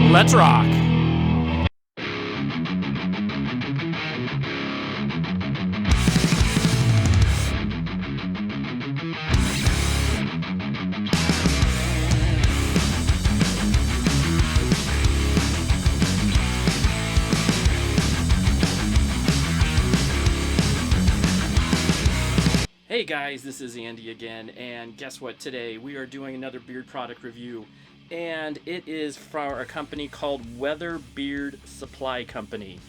Let's rock. Hey guys, this is Andy again, and guess what? Today we are doing another beard product review, and it is for a company called WeatherBeard Supply Company.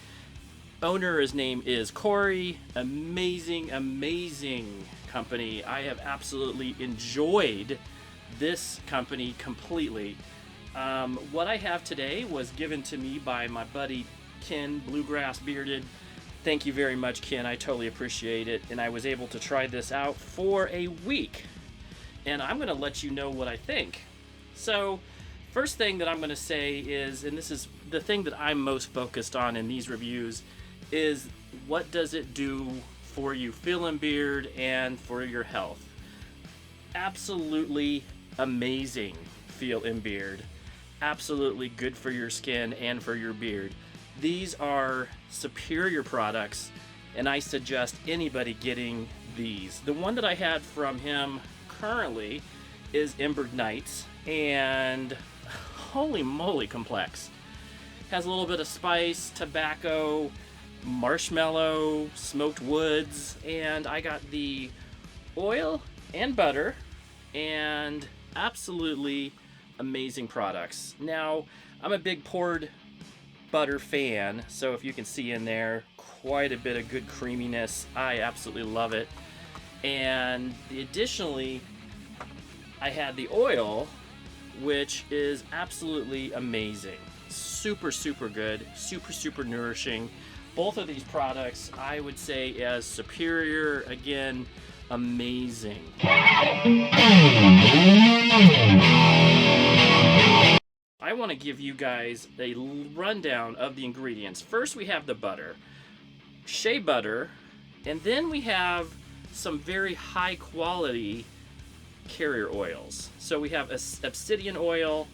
Owner's name is Corey. Amazing company. I have absolutely enjoyed this company completely. What I have today was given to me by my buddy Ken, Bluegrass Bearded. Thank you very much, Ken. I totally appreciate it. And I was able to try this out for a week. And I'm going to let you know what I think. So, first thing that I'm going to say is, and this is the thing that I'm most focused on in these reviews, is what does it do for you feeling beard and for your health? Absolutely amazing feel in beard. Absolutely good for your skin and for your beard. These are superior products, and I suggest anybody getting these. The one that I had from him currently is Embered Nights, and holy moly complex. Has a little bit of spice, tobacco, marshmallow, smoked woods, and I got the oil and butter, and absolutely amazing products. Now, I'm a big poured butter fan, so if you can see in there, quite a bit of good creaminess. I absolutely love it. And additionally, I had the oil, which is absolutely amazing. Super good, super nourishing. Both of these products I would say as superior. Again, amazing. I want to give you guys a rundown of the ingredients. First, we have the butter, shea butter, and then we have some very high quality carrier oils. So we have obsidian oil,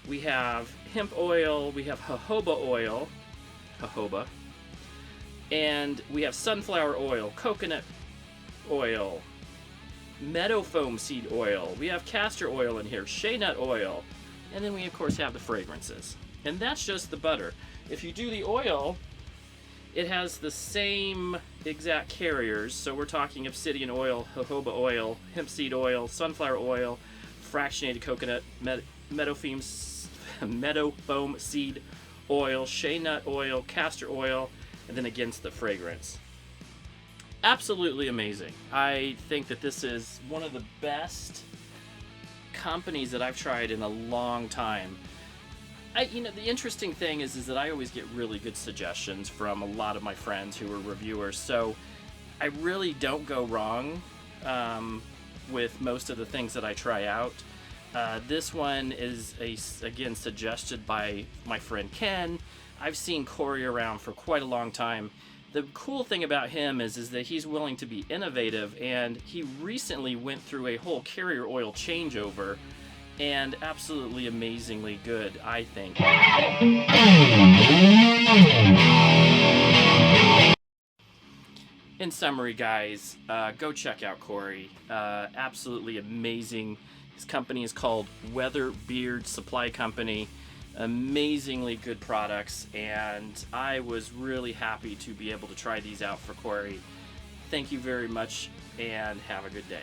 we have hemp oil, we have jojoba oil, and we have sunflower oil, coconut oil, meadow foam seed oil, we have castor oil in here, shea nut oil, and then we of course have the fragrances. And that's just the butter. If you do the oil, it has the same exact carriers. So we're talking obsidian oil, jojoba oil, hemp seed oil, sunflower oil, fractionated coconut, meadow foam seed oil, shea nut oil, castor oil, and then against the fragrance. Absolutely amazing. I think that this is one of the best companies that I've tried in a long time. The interesting thing is that I always get really good suggestions from a lot of my friends who are reviewers, so I really don't go wrong with most of the things that I try out. This one is again suggested by my friend Ken. I've seen Corey around for quite a long time. The cool thing about him is that he's willing to be innovative, and he recently went through a whole carrier oil changeover, and absolutely amazingly good, I think. In summary, guys, go check out Corey. Absolutely amazing. His company is called WeatherBeard Supply Company. Amazingly good products, and I was really happy to be able to try these out for Corey. Thank you very much, and have a good day.